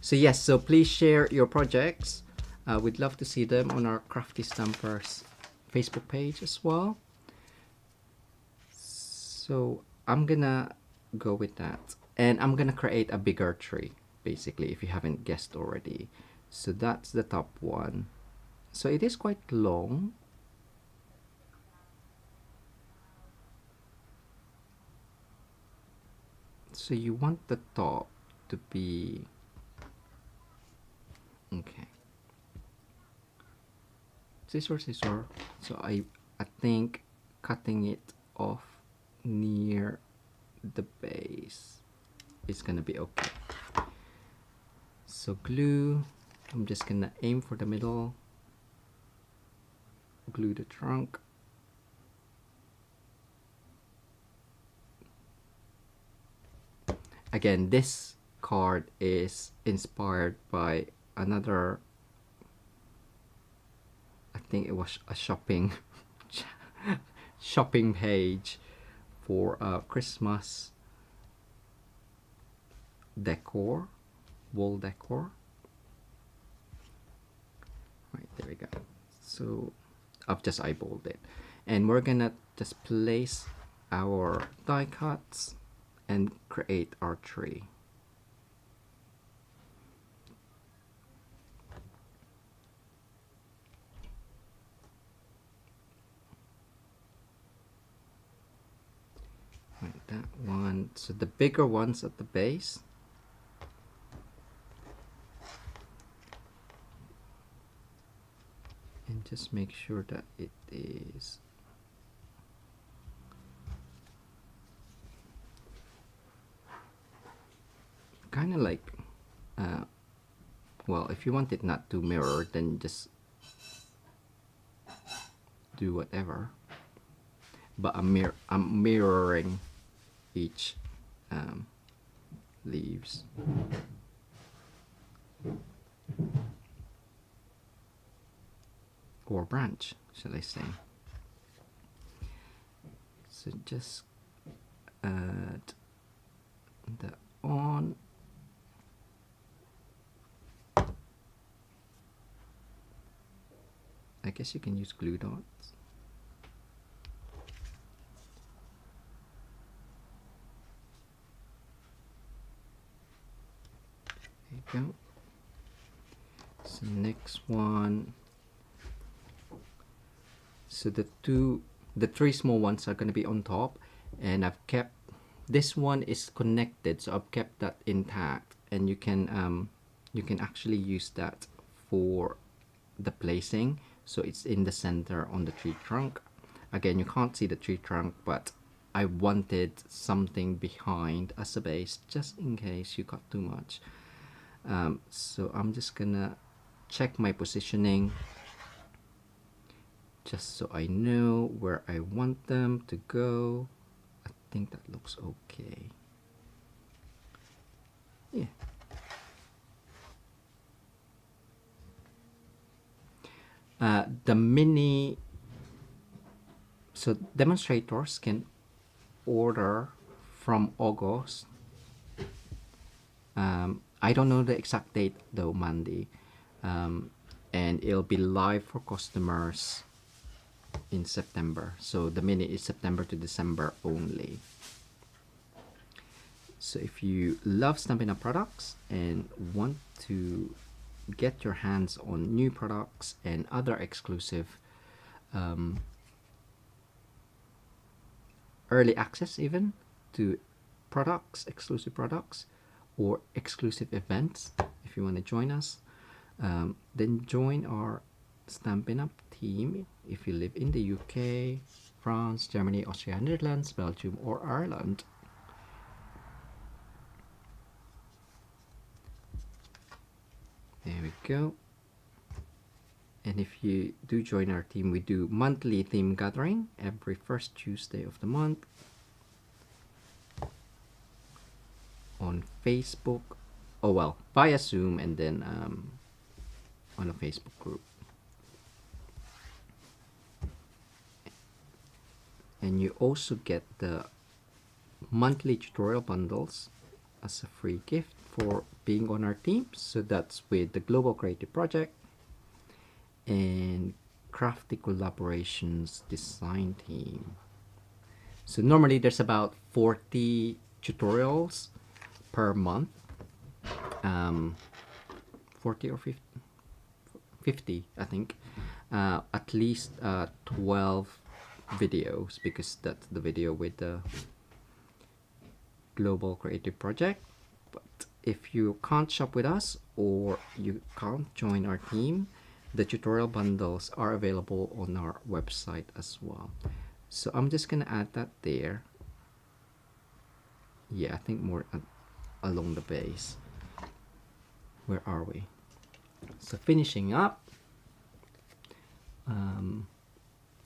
Speaker 2: So yes, so please share your projects. We'd love to see them on our Crafty Stampers Facebook page as well. So I'm gonna go with that, and I'm gonna create a bigger tree, basically, if you haven't guessed already. So that's the top one. So it is quite long. So you want the top to be okay. Scissor. So I think cutting it off near the base is gonna be okay. So glue, I'm just gonna aim for the middle, glue the trunk. Again, this card is inspired by another, I think it was a shopping shopping page for Christmas decor, wall decor. Right, there we go. So I've just eyeballed it, and we're gonna just place our die cuts and create our tree. Right, that one. So the bigger ones at the base. And just make sure that it is kind of like, well, if you want it not to mirror, then just do whatever. But I'm mirroring each leaves. Or branch, shall I say. So just add the on. I guess you can use glue dots. There you go. So next one. So the three small ones are going to be on top, and I've kept this one is connected, so I've kept that intact, and you can actually use that for the placing. So it's in the center on the tree trunk. Again, you can't see the tree trunk, but I wanted something behind as a base just in case you got too much. So I'm just gonna check my positioning just so I know where I want them to go. I think that looks okay. Yeah. The mini, so demonstrators can order from August I don't know the exact date though, Mandy. And it'll be live for customers in September. So the minute is September to December only. So if you love Stampin' Up products and want to get your hands on new products and other exclusive early access even to products, exclusive products, or exclusive events, if you want to join us, then join our Stampin' Up team if you live in the UK, France, Germany, Austria, Netherlands, Belgium, or Ireland. There we go. And if you do join our team, we do monthly theme gathering every first Tuesday of the month on Facebook. Oh well, via Zoom, and then on a Facebook group. And you also get the monthly tutorial bundles as a free gift for being on our team. So that's with the Global Creative Project and Crafty Collaborations design team. So normally there's about 40 tutorials per month, 40 or 50 I think, at least 12 videos, because that's the video with the Global Creative Project. But if you can't shop with us or you can't join our team, the tutorial bundles are available on our website as well. So I'm just gonna add that there. Yeah, I think more along the base. Where are we? So finishing up.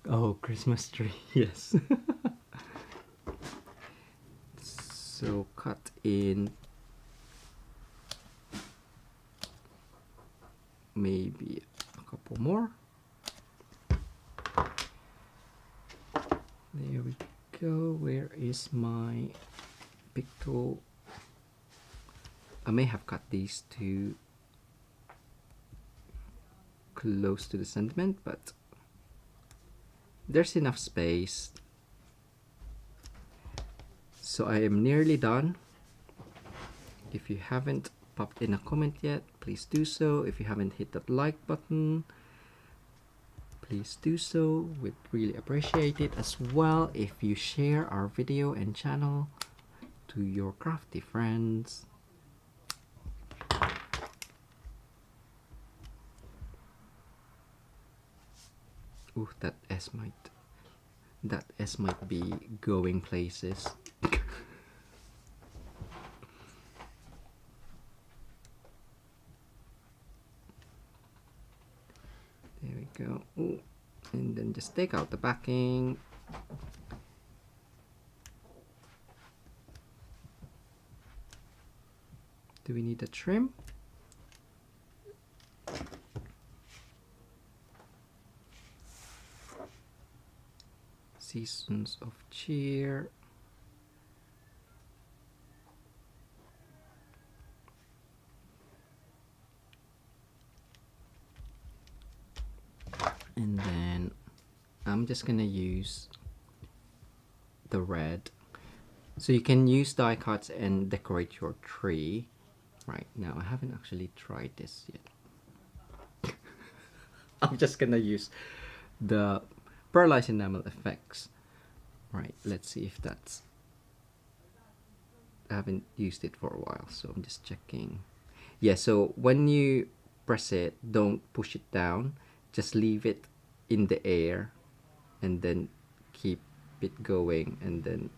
Speaker 2: Oh, Christmas tree, yes. So cut in maybe a couple more. There we go. Where is my pick tool? I may have cut these too close to the sentiment, but there's enough space. So I am nearly done. If you haven't popped in a comment yet, please do so. If you haven't hit that like button, please do so. We'd really appreciate it as well if you share our video and channel to your crafty friends. Ooh, that S might be going places. There we go. Ooh. And then just take out the backing. Do we need a trim? Seasons of Cheer. And then I'm just gonna use the red. So you can use die cuts and decorate your tree. Right now, I haven't actually tried this yet. I'm just gonna use the pearlized enamel effects. Right, let's see if that's... I haven't used it for a while, so I'm just checking. Yeah, so when you press it, don't push it down. Just leave it in the air and then keep it going and then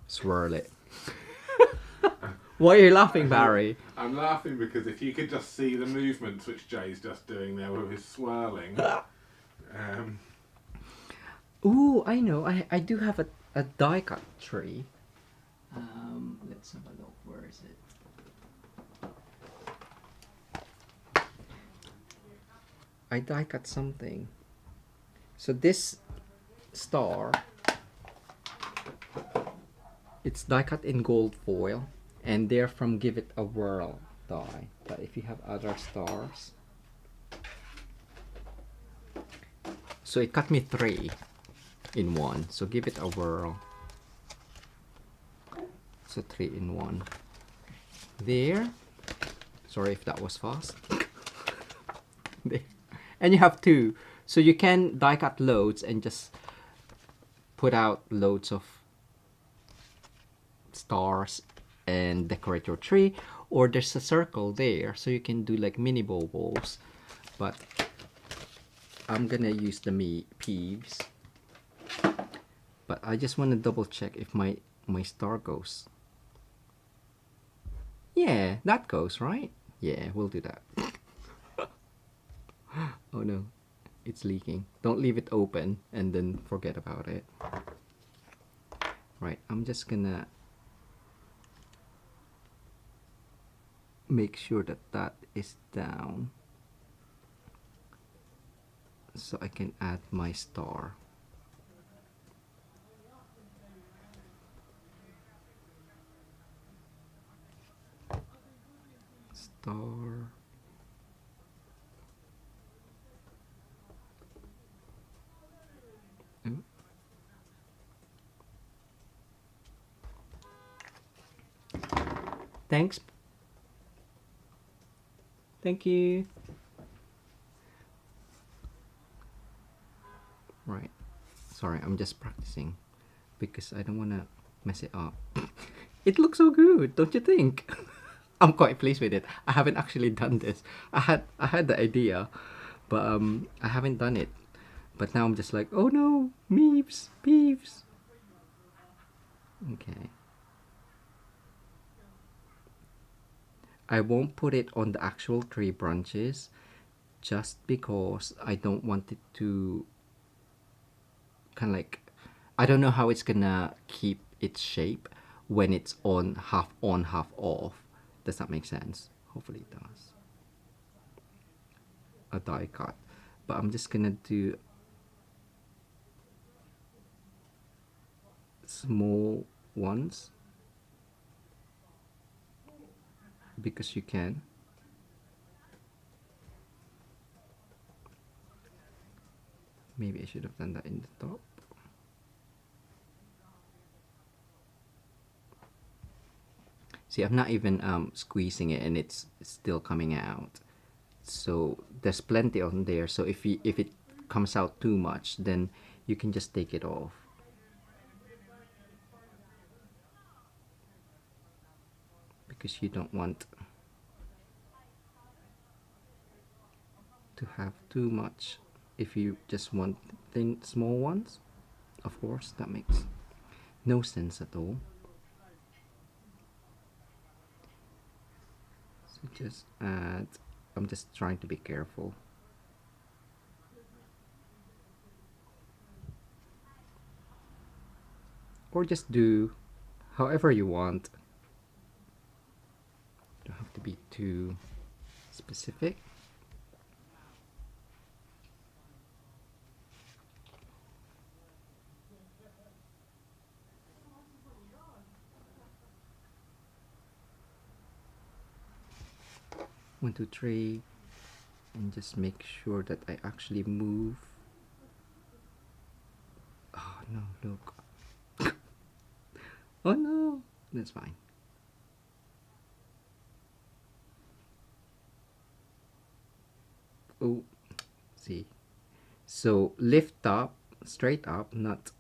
Speaker 2: swirl it. Why are you laughing, Barry?
Speaker 1: I'm laughing because if you could just see the movements which Jay's just doing there with his swirling.
Speaker 2: Ooh, I know. I do have a die cut tree. Let's have a look. Where is it? I die cut something. So this star, it's die cut in gold foil. and they're from Give It a Whirl die. But if you have other stars, so it cut me 3 in 1. So Give It a Whirl. So 3 in 1. There. Sorry if that was fast. There. And you have 2. So you can die cut loads and just put out loads of stars and decorate your tree. Or there's a circle there, so you can do like mini baubles. But I'm gonna use the peeves. But I just want to double check if my star goes. Yeah, that goes, right? Yeah, we'll do that. Oh no, it's leaking. Don't leave it open and then forget about it. Right, I'm just gonna make sure that that is down so I can add my star. Star. Oh. Thanks. Thank you. Right. Sorry, I'm just practicing because I don't want to mess it up. It looks so good, don't you think? I'm quite pleased with it. I haven't actually done this. I had the idea, but I haven't done it. But now I'm just like, oh no, peeves. Okay. I won't put it on the actual tree branches just because I don't want it to kind of like, I don't know how it's gonna keep its shape when it's on, half off. Does that make sense? Hopefully it does. A die cut. But I'm just gonna do small ones because you can. Maybe I should have done that in the top. See, I'm not even squeezing it and it's still coming out. So there's plenty on there. So if it comes out too much, then you can just take it off. Because you don't want to have too much. If you just want thin, small ones, of course, that makes no sense at all. So just add, I'm just trying to be careful. Or just do however you want. Don't have to be too specific. One, two, three, and just make sure that I actually move. Oh no, look. Oh no, that's fine. Oh, see. So lift up, straight up, not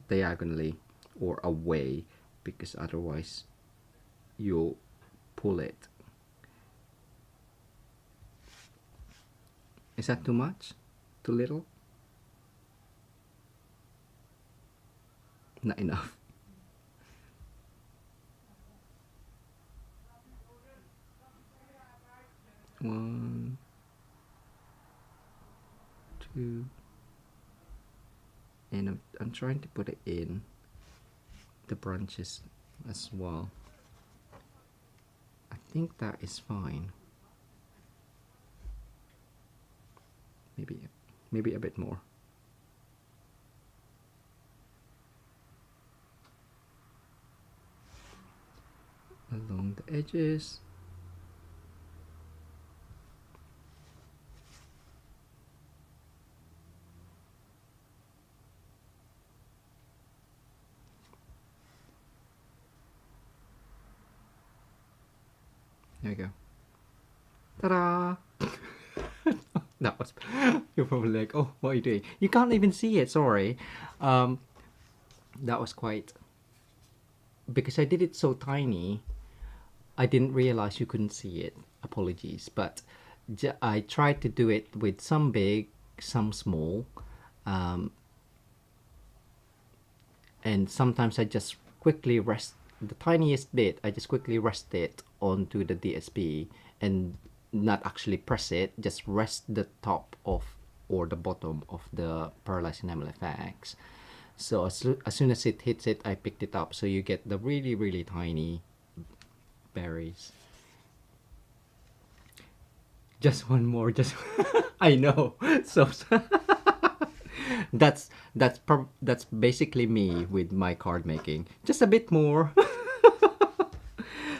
Speaker 2: diagonally or away, because otherwise you'll pull it. Is that too much? Too little? Not enough. One, two, and I'm trying to put it in the branches as well. I think that is fine. Maybe a bit more. along the edges. There you go. Ta-da! That was... You're probably like, oh, what are you doing? You can't even see it, sorry. That was quite... Because I did it so tiny, I didn't realize you couldn't see it. Apologies. But I tried to do it with some big, some small. And sometimes I just quickly rest... The tiniest bit, I just quickly rest it onto the DSP and not actually press it, just rest the top of or the bottom of the pearlized enamel effects. So as soon as it hits it, I picked it up. So you get the really, really tiny berries. Just one more, just I know. So that's basically me with my card making. Just a bit more.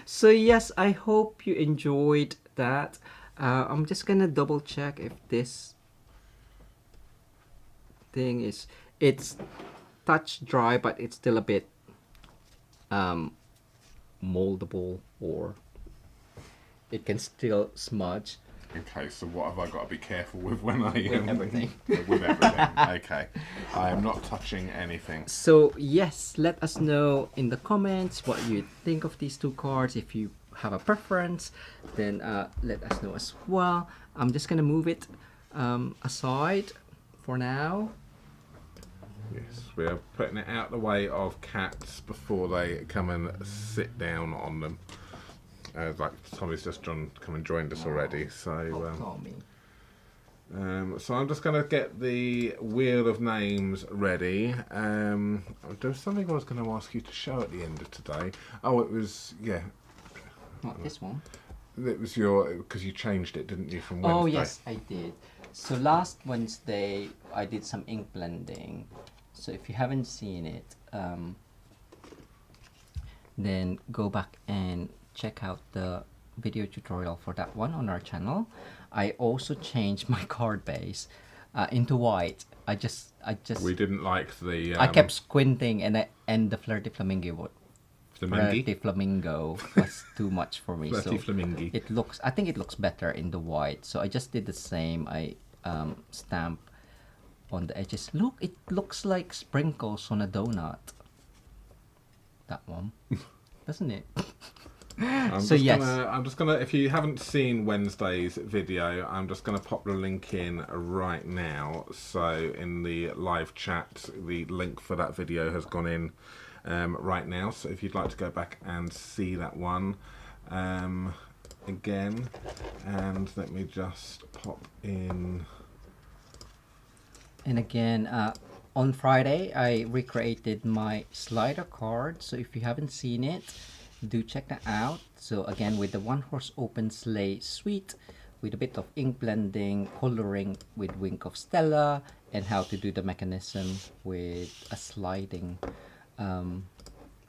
Speaker 2: So yes, I hope you enjoyed that. I'm just gonna double check if this thing is, it's touch dry, but it's still a bit moldable, or it can still smudge.
Speaker 1: Okay, so what have I got to be careful with when I...
Speaker 2: With everything.
Speaker 1: With everything, okay. I am not touching anything.
Speaker 2: So yes, let us know in the comments what you think of these two cards. If you have a preference, then let us know as well. I'm just gonna move it aside for now.
Speaker 1: Yes, we are putting it out the way of cats before they come and sit down on them. Like Tommy's just come and joined us already, so
Speaker 2: Tommy.
Speaker 1: so I'm just going to get the wheel of names ready. There was something I was going to ask you to show at the end of today. Oh, it was, yeah.
Speaker 2: Not this one.
Speaker 1: It was your, because you changed it, didn't you, from Wednesday?
Speaker 2: Oh yes, I did. So last Wednesday I did some ink blending. So if you haven't seen it, then go back and check out the video tutorial for that one on our channel. I also changed my card base into white. I just
Speaker 1: We didn't like the...
Speaker 2: I kept squinting, and the flirty flamingo was too much for me.
Speaker 1: Flirty
Speaker 2: so
Speaker 1: flamingo.
Speaker 2: it looks, I think it looks better in the white. So I just did the same. I stamp on the edges. Look, it looks like sprinkles on a donut. That one, doesn't it?
Speaker 1: I'm just gonna, if you haven't seen Wednesday's video, I'm just gonna pop the link in right now. So in the live chat, the link for that video has gone in right now. So if you'd like to go back and see that one again, and let me just pop in.
Speaker 2: And again, on Friday, I recreated my slider card. So if you haven't seen it, do check that out. So again, with the one horse open sleigh suite, with a bit of ink blending, coloring with Wink of Stella, and how to do the mechanism with a sliding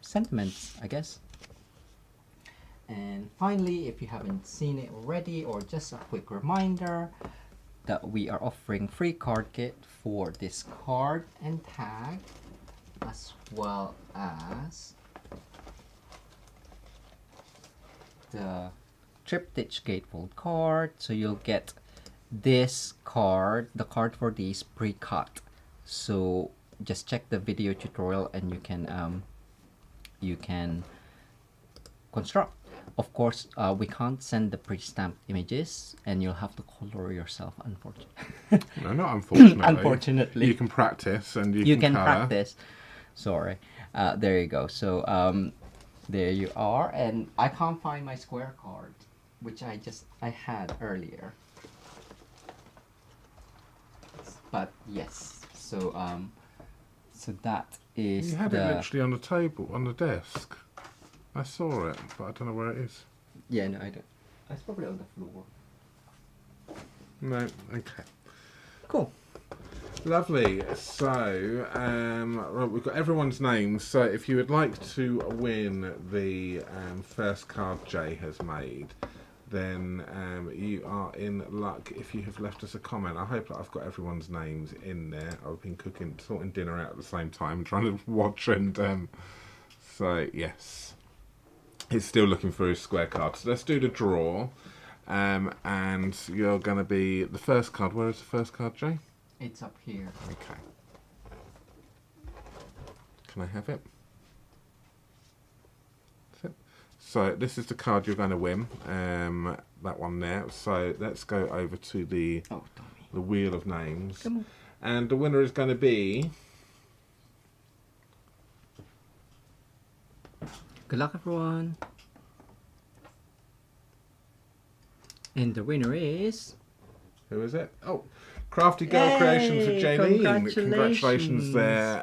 Speaker 2: sentiments, I guess. And finally, if you haven't seen it already, or just a quick reminder that we are offering free card kit for this card and tag, as well as the triptych gatefold card. So you'll get this card, the card for these, pre-cut. So just check the video tutorial and you can construct. Of course, we can't send the pre-stamped images, and you'll have to color yourself, unfortunately.
Speaker 1: No, not unfortunately.
Speaker 2: Unfortunately.
Speaker 1: You can practice, and you
Speaker 2: can
Speaker 1: colour.
Speaker 2: practice. Sorry. There you go. So there you are. And I can't find my square card, which I had earlier. But yes. So so that is
Speaker 1: You had it literally on the table, on the desk. I saw it, but I don't know where it is.
Speaker 2: Yeah, no, I don't. It's probably on the floor.
Speaker 1: No, okay.
Speaker 2: Cool.
Speaker 1: Lovely. So, right, we've got everyone's names. So, if you would like to win the first card Jay has made, then you are in luck if you have left us a comment. I hope that I've got everyone's names in there. I've been sorting dinner out at the same time, trying to watch and so yes. He's still looking for his square card. So let's do the draw. And you're going to be the first card. Where is the first card, Jay?
Speaker 2: It's up here.
Speaker 1: Okay. Can I have it? That's it. So this is the card you're going to win. That one there. So let's go over to the wheel of names.
Speaker 2: Come on.
Speaker 1: And the winner is going to be...
Speaker 2: Good luck, everyone. And the winner is...
Speaker 1: Who is it? Oh, Crafty Girl Creations with Jaylene. Congratulations there,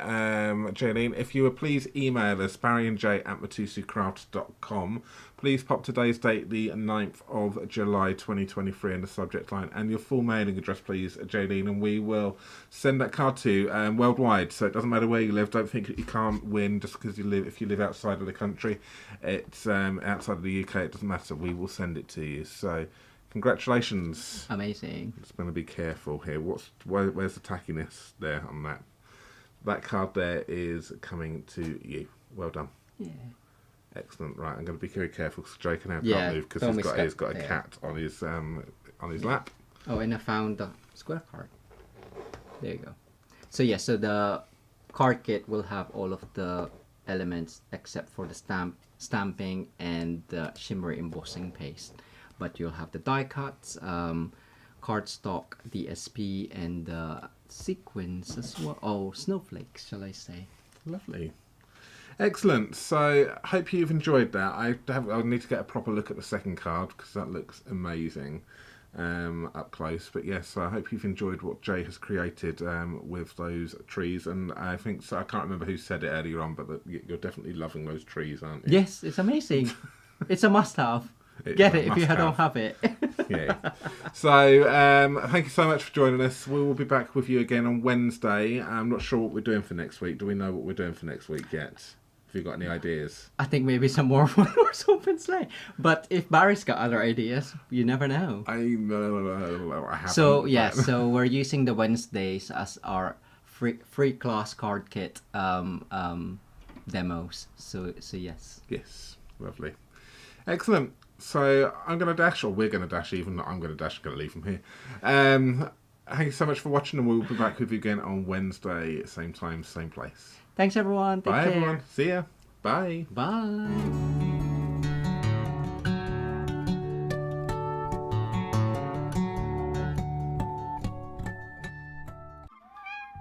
Speaker 1: Jaylene. If you would please email us, barryandjay@mitosucrafts.com. Please pop today's date, the 9th of July 2023 in the subject line, and your full mailing address, please, Jaylene, and we will send that card to you worldwide. So it doesn't matter where you live. Don't think that you can't win just because if you live outside of the country. It's outside of the UK. It doesn't matter. We will send it to you. So... congratulations.
Speaker 2: Amazing.
Speaker 1: Just going to be careful here. Where's the tackiness there on that? That card there is coming to you. Well done.
Speaker 2: Yeah.
Speaker 1: Excellent. Right, I'm going to be very careful because Jake now can't move because he's got a cat on his lap.
Speaker 2: Oh, and I found the square card. There you go. So yeah, so the card kit will have all of the elements except for the stamping and the shimmery embossing paste. But you'll have the die cuts, cardstock, DSP, and sequins as well. Oh, snowflakes, shall I say.
Speaker 1: Lovely. Excellent. So, I hope you've enjoyed that. I'll need to get a proper look at the second card because that looks amazing up close. But yes, I hope you've enjoyed what Jay has created with those trees. And I think, so I can't remember who said it earlier on, but you're definitely loving those trees, aren't you?
Speaker 2: Yes, it's amazing. It's a must-have. Get it if you don't have it.
Speaker 1: Yeah. So, thank you so much for joining us. We will be back with you again on Wednesday. I'm not sure what we're doing for next week. Do we know what we're doing for next week yet? Have you got any ideas?
Speaker 2: I think maybe some more Horse Open Sleigh. But if Barry's got other ideas, you never know.
Speaker 1: I haven't.
Speaker 2: So, yeah, so we're using the Wednesdays as our free class card kit demos. So yes.
Speaker 1: Yes, lovely. Excellent. So I'm going to dash, or we're going to dash, even not I'm going to dash, I'm going to leave them here. Thank you so much for watching, and we'll be back with you again on Wednesday, same time, same place.
Speaker 2: Thanks, everyone. Take care.
Speaker 1: Bye, everyone. See ya. Bye.
Speaker 2: Bye.